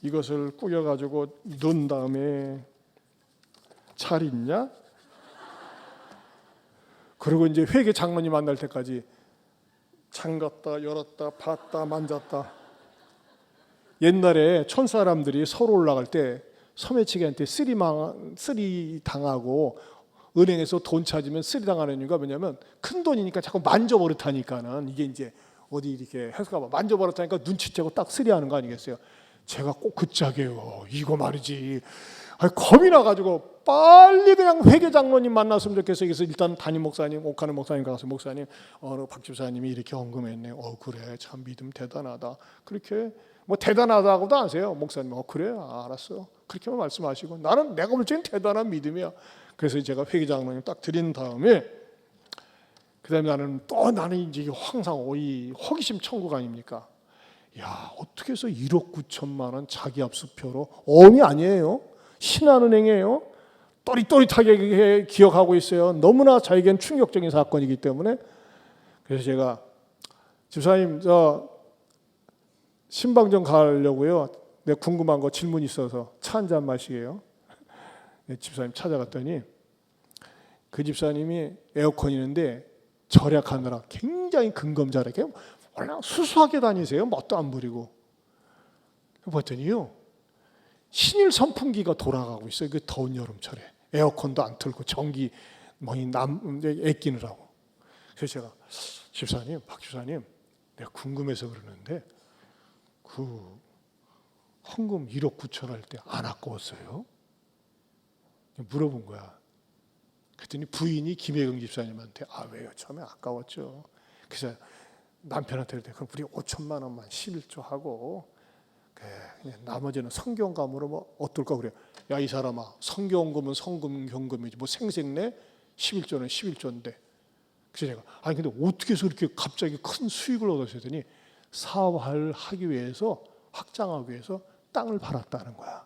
이것을 꾸겨가지고 넣은 다음에 잘 있냐? 그리고 이제 회계 장로님 만날 때까지 잠갔다 열었다 봤다 만졌다. 옛날에 촌사람들이 서울 올라갈 때 소매치기한테 쓰리 당하고 은행에서 돈 찾으면 쓰리 당하는 이유가 뭐냐면 큰 돈이니까 자꾸 만져버릇하니까는 이게 이제 어디 이렇게 해서가 봐 만져버릇하니까 눈치채고 딱 쓰리하는 거 아니겠어요? 제가 꼭 그 짝이에요. 이거 말이지. 겁이 나가지고 빨리 그냥 회계장로님 만났으면 좋겠어요. 그래서 일단 담임 목사님, 옥하는 목사님 가서 목사님, 박 집사님이 이렇게 헌금했네. 그래, 참 믿음 대단하다. 그렇게 뭐 대단하다고도 아세요, 목사님. 그래, 알았어. 그렇게만 말씀하시고 나는 내가 볼 때는 대단한 믿음이야. 그래서 제가 회계장로님 딱 드린 다음에 그다음에 나는 이제 항상 이 호기심 천국 아닙니까? 야, 어떻게 해서 1억 9천만 원 자기 앞수표로 어음이 아니에요. 신한은행이에요. 또릿또릿하게 기억하고 있어요. 너무나 저에겐 충격적인 사건이기 때문에. 그래서 제가 집사님 저 신방정 가려고요. 내가 궁금한 거 질문 있어서 차 한 잔 마시게요. 집사님 찾아갔더니 그 집사님이 에어컨 있는데 절약하느라 굉장히 근검절약해. 원래 수수하게 다니세요. 멋도 안 부리고. 봤더니요, 신일 선풍기가 돌아가고 있어요. 그 더운 여름철에 에어컨도 안 틀고 전기 아끼느라고. 그래서 제가 집사님, 박 집사님, 내가 궁금해서 그러는데 그 헌금 1억 9천 할 때 안 아까웠어요? 물어본 거야. 그랬더니 부인이 김혜경 집사님한테 왜요? 처음에 아까웠죠. 그래서 남편한테 그랬더니 그럼 우리 5천만 원만 11조 하고 그냥 나머지는 성경감으로 뭐 어떨까 그래요. 야, 이 사람아, 성경금은 성금경금이지 뭐 생색내 11조는 11조인데. 그래서 제가 아니 근데 어떻게 해서 그렇게 갑자기 큰 수익을 얻으셨더니 사업을 하기 위해서 확장하기 위해서 땅을 팔았다는 거야.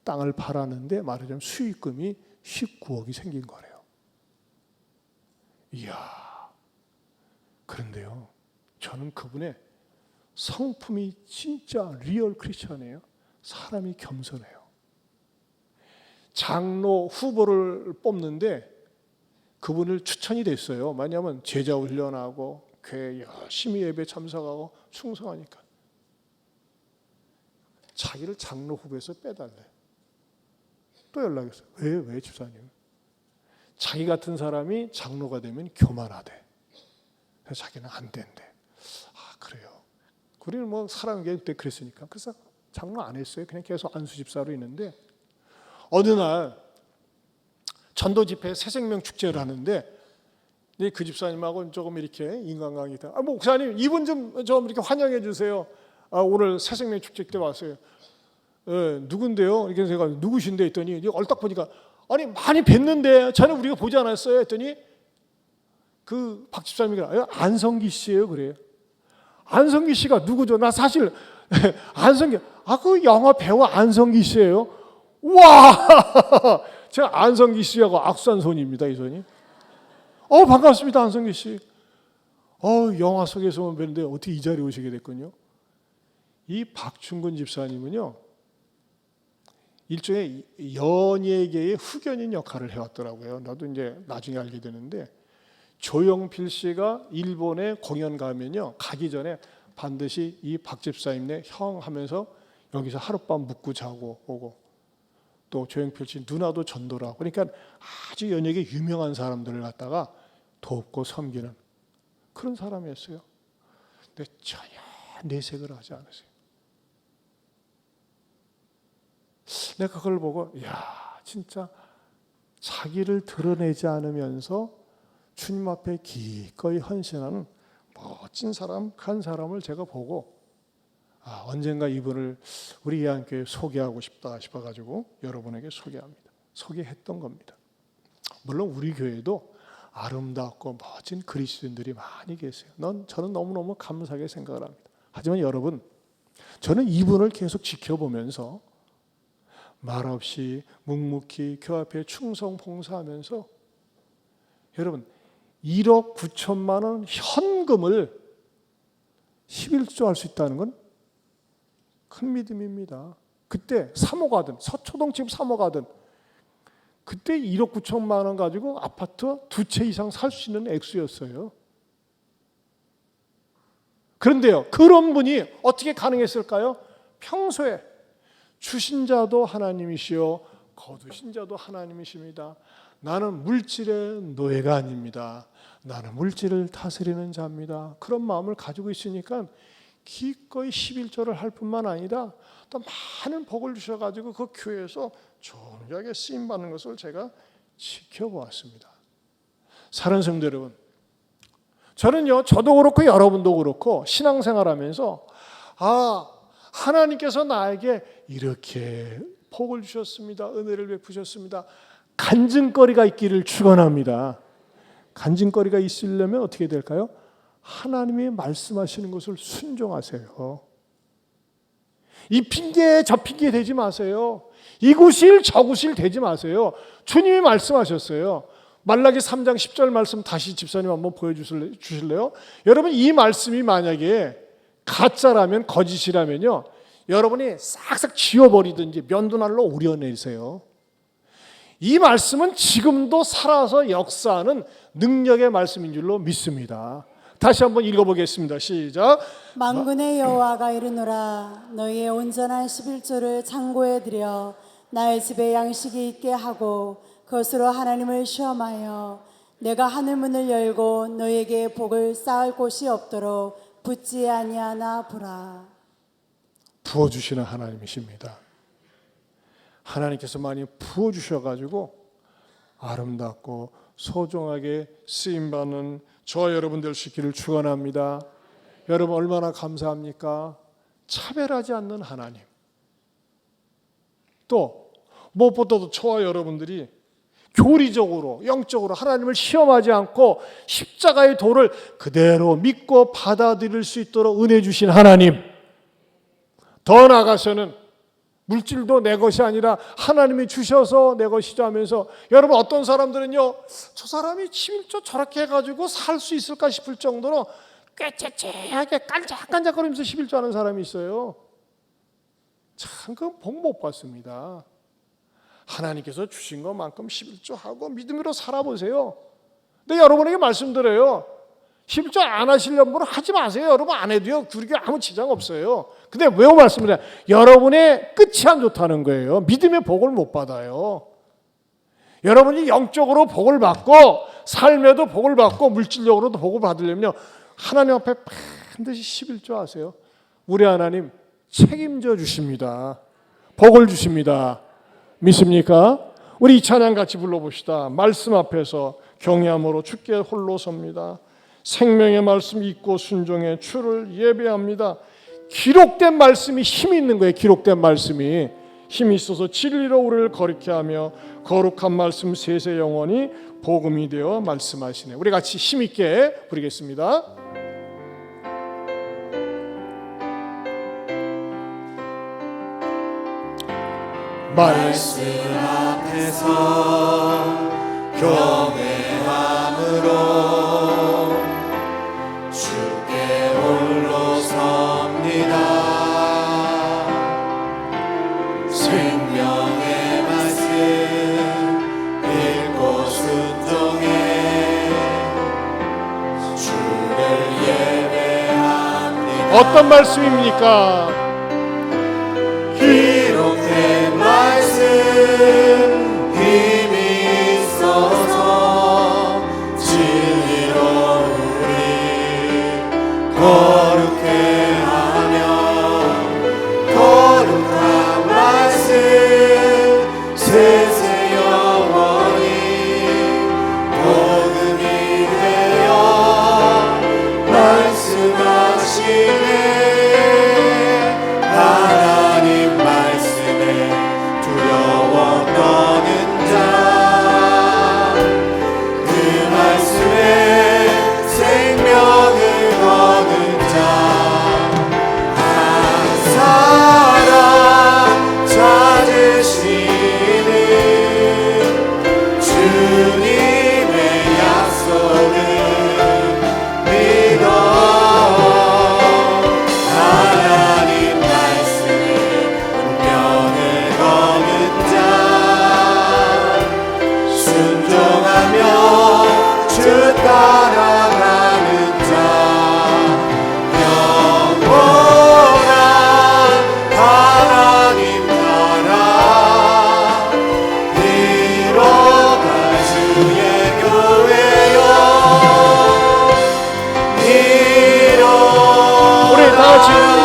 땅을 팔았는데 말하자면 수익금이 19억이 생긴 거래요. 이야. 그런데요, 저는 그분의 성품이 진짜 리얼 크리스천이에요. 사람이 겸손해요. 장로 후보를 뽑는데 그분을 추천이 됐어요. 왜냐하면 제자 훈련하고 교회 열심히 예배 참석하고 충성하니까. 자기를 장로 후보에서 빼달래. 또 연락했어요. 왜 집사님? 자기 같은 사람이 장로가 되면 교만하대. 그래서 자기는 안 된대. 그래요. 우리는 뭐 사람에게 그때 그랬으니까. 그래서 장로 안 했어요. 그냥 계속 안수 집사로 있는데 어느 날 전도 집회 새생명 축제를 하는데 그 집사님하고 조금 이렇게 인간관계가 있다. 목사님 이분 좀 이렇게 환영해 주세요. 오늘 새생명 축제 때 왔어요. 누군데요? 이렇게 제가 누구신데 했더니 얼딱 보니까 아니 많이 뵀는데 전에 우리가 보지 않았어요? 했더니 그 박 집사님이 안성기 씨예요. 그래요. 안성기 씨가 누구죠? 나 사실 안성기 그 영화 배우 안성기 씨예요. 와, 제가 안성기 씨하고 악수한 손입니다. 이 손이. 반갑습니다, 안성기 씨. 영화 속에서만 뵀는데 어떻게 이 자리에 오시게 됐군요. 이 박충근 집사님은요, 일종의 연예계의 후견인 역할을 해왔더라고요. 나도 이제 나중에 알게 되는데 조용필 씨가 일본에 공연 가면요, 가기 전에 반드시 이 박 집사님네 형 하면서 여기서 하룻밤 묵고 자고 오고, 또 조용필 씨 누나도 전도를 하고, 그러니까 아주 연예계 유명한 사람들을 갖다가 돕고 섬기는 그런 사람이었어요. 근데 전혀 내색을 하지 않으세요. 내가 그걸 보고 진짜 자기를 드러내지 않으면서 주님 앞에 기꺼이 헌신하는 멋진 사람, 한 사람을 제가 보고 언젠가 이분을 우리 예안교회에 소개하고 싶다 싶어가지고 여러분에게 소개했던 겁니다. 물론 우리 교회도 아름답고 멋진 그리스도인들이 많이 계세요. 저는 너무너무 감사하게 생각을 합니다. 하지만 여러분, 저는 이분을 계속 지켜보면서 말없이 묵묵히 교회 앞에 충성 봉사하면서 여러분 1억 9천만 원 현금을 11조 할 수 있다는 건 큰 믿음입니다. 그때 3호 가든 서초동집 3호 가든 그때 1억 9천만 원 가지고 아파트 2채 이상 살 수 있는 액수였어요. 그런데요, 그런 분이 어떻게 가능했을까요? 평소에 주신 자도 하나님이시요 거두신 자도 하나님이십니다. 나는 물질의 노예가 아닙니다. 나는 물질을 다스리는 자입니다. 그런 마음을 가지고 있으니까 기꺼이 11조를 할 뿐만 아니라 또 많은 복을 주셔가지고 그 교회에서 존귀하게 쓰임받는 것을 제가 지켜보았습니다. 사랑하는 성도 여러분, 저는요, 저도 그렇고 여러분도 그렇고 신앙생활하면서 하나님께서 나에게 이렇게 복을 주셨습니다. 은혜를 베푸셨습니다. 간증거리가 있기를 축원합니다. 간증거리가 있으려면 어떻게 될까요? 하나님이 말씀하시는 것을 순종하세요. 이 핑계 저 핑계 대지 마세요. 이 구실 저 구실 대지 마세요. 주님이 말씀하셨어요. 말라기 3장 10절 말씀 다시 집사님 한번 보여주실래요? 여러분, 이 말씀이 만약에 가짜라면, 거짓이라면요, 여러분이 싹싹 지워버리든지 면도날로 오려내세요. 이 말씀은 지금도 살아서 역사하는 능력의 말씀인 줄로 믿습니다. 다시 한번 읽어보겠습니다. 시작. 만군의 여호와가 이르노라. 너희의 온전한 11조를 창고에 들여 나의 집에 양식이 있게 하고 그것으로 하나님을 시험하여 내가 하늘 문을 열고 너희에게 복을 쌓을 곳이 없도록 붓지 아니하나 보라. 부어주시는 하나님이십니다. 하나님께서 많이 부어주셔가지고 아름답고 소중하게 쓰임받는 저와 여러분 될 수 있기를 축원합니다. 여러분 얼마나 감사합니까? 차별하지 않는 하나님. 또 무엇보다도 저와 여러분들이 교리적으로 영적으로 하나님을 시험하지 않고 십자가의 도를 그대로 믿고 받아들일 수 있도록 은혜 주신 하나님. 더 나아가서는 물질도 내 것이 아니라 하나님이 주셔서 내 것이죠 하면서, 여러분 어떤 사람들은요, 저 사람이 11조 저렇게 해가지고 살 수 있을까 싶을 정도로 꾀째째하게 깐짝깐짝거리면서 11조 하는 사람이 있어요. 참 그건 복 못 받습니다. 하나님께서 주신 것만큼 11조 하고 믿음으로 살아보세요. 근데 여러분에게 말씀드려요. 11조 안 하시려는 분은 하지 마세요. 여러분 안 해도요, 그렇게 아무 지장 없어요. 근데 왜 말씀드려요? 여러분의 끝이 안 좋다는 거예요. 믿음의 복을 못 받아요. 여러분이 영적으로 복을 받고 삶에도 복을 받고 물질적으로도 복을 받으려면요, 하나님 앞에 반드시 11조 하세요. 우리 하나님 책임져 주십니다. 복을 주십니다. 믿습니까? 우리 이 찬양 같이 불러봅시다. 말씀 앞에서 경외함으로 주께 홀로 섭니다. 생명의 말씀 잊고 순종해 주를 예배합니다. 기록된 말씀이 힘이 있는 거예요. 기록된 말씀이 힘이 있어서 진리로 우리를 거룩케 하며 거룩한 말씀 세세 영원히 복음이 되어 말씀하시네. 우리 같이 힘 있게 부르겠습니다. 말씀 앞에서 경외함으로 주께 홀로 섭니다. 생명의 말씀 읽고 순종해 주를 예배합니다. 어떤 말씀입니까? 기록된 말씀 힘이 있어서 진리로 우리 거룩해 하며 거룩한 말씀 세세 영원히 복음이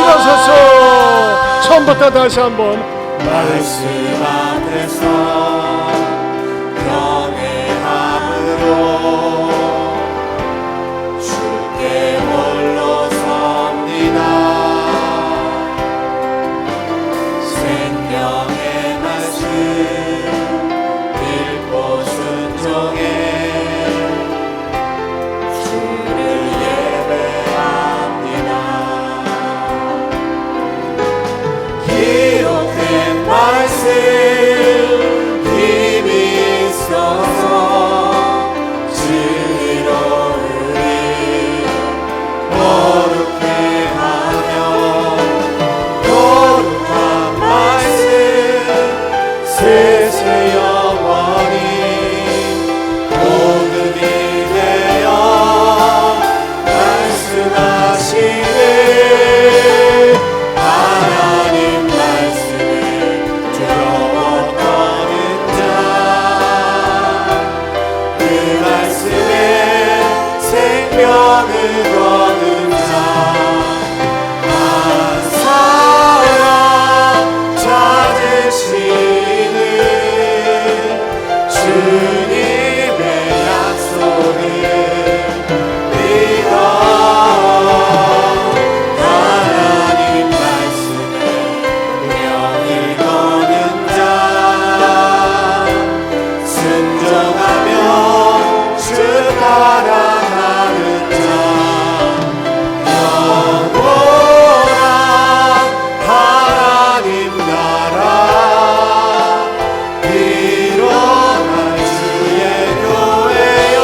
일어서서 처음부터 다시 한번 말씀 앞에서 경외함으로 주께 홀로 섭니다. 생명의 말씀 읽고 순종해 주를 예배합니다. 기록된 말씀 힘이 있어서 진리로 우리 거룩해 하며 거룩한 말씀 세세 영원히 복음이 되어 말씀하시네. 하나님 말씀을 두려워 떠는 자 그 말씀에 생명을 거는 자 한 사람 찾으시는 주님의 약속을 믿어 하나님 말씀에 명을 거는 자 순종하며 주 따라가는 자 영원한 하나님 나라 일어날 주의 교회여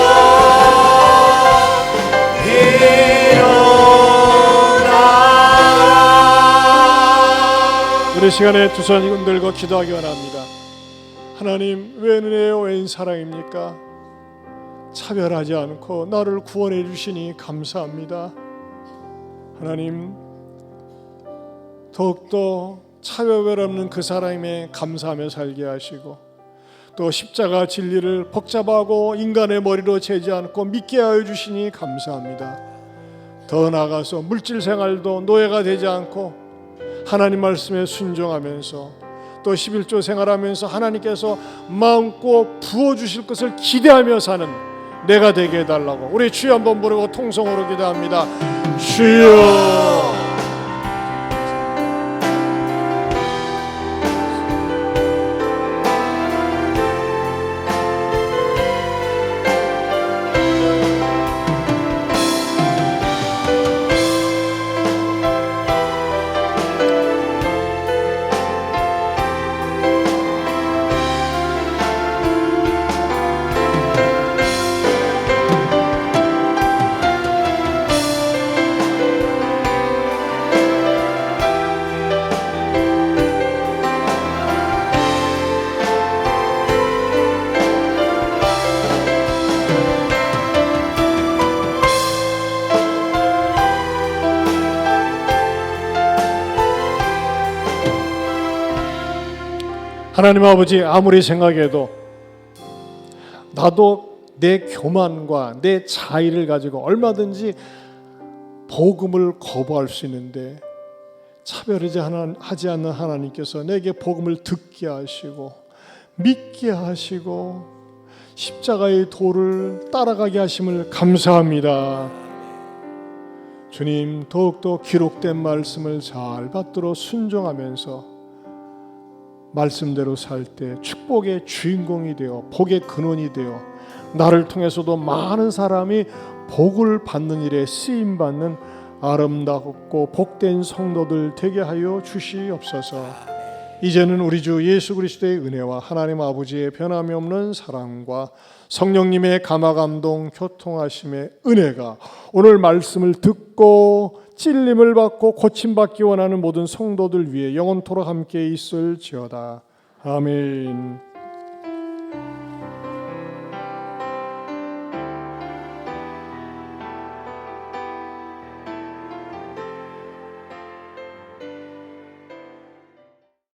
일어나라. 우리 시간에 두 손 흔들고 기도하기 원합니다. 하나님, 웬 은혜요 웬 사랑입니까? 차별하지 않고 나를 구원해 주시니 감사합니다. 하나님, 더욱더 차별 없는 그 사람에 감사하며 살게 하시고 또 십자가 진리를 복잡하고 인간의 머리로 재지 않고 믿게 하여 주시니 감사합니다. 더 나아가서 물질 생활도 노예가 되지 않고 하나님 말씀에 순종하면서 또 11조 생활하면서 하나님께서 마음껏 부어주실 것을 기대하며 사는 내가 되게 해달라고 우리 주여 한번 부르고 통성으로 기도합니다. 주여. 하나님 아버지, 아무리 생각해도 나도 내 교만과 내 자의를 가지고 얼마든지 복음을 거부할 수 있는데 차별하지 않는 하나님께서 내게 복음을 듣게 하시고 믿게 하시고 십자가의 도를 따라가게 하심을 감사합니다. 주님, 더욱더 기록된 말씀을 잘 받들어 순종하면서 말씀대로 살 때 축복의 주인공이 되어 복의 근원이 되어 나를 통해서도 많은 사람이 복을 받는 일에 쓰임받는 아름답고 복된 성도들 되게 하여 주시옵소서. 이제는 우리 주 예수 그리스도의 은혜와 하나님 아버지의 변함이 없는 사랑과 성령님의 감화감동 교통하심의 은혜가 오늘 말씀을 듣고 찔림을 받고 고침받기 원하는 모든 성도들 위해 영원토록 함께 있을지어다. 아멘.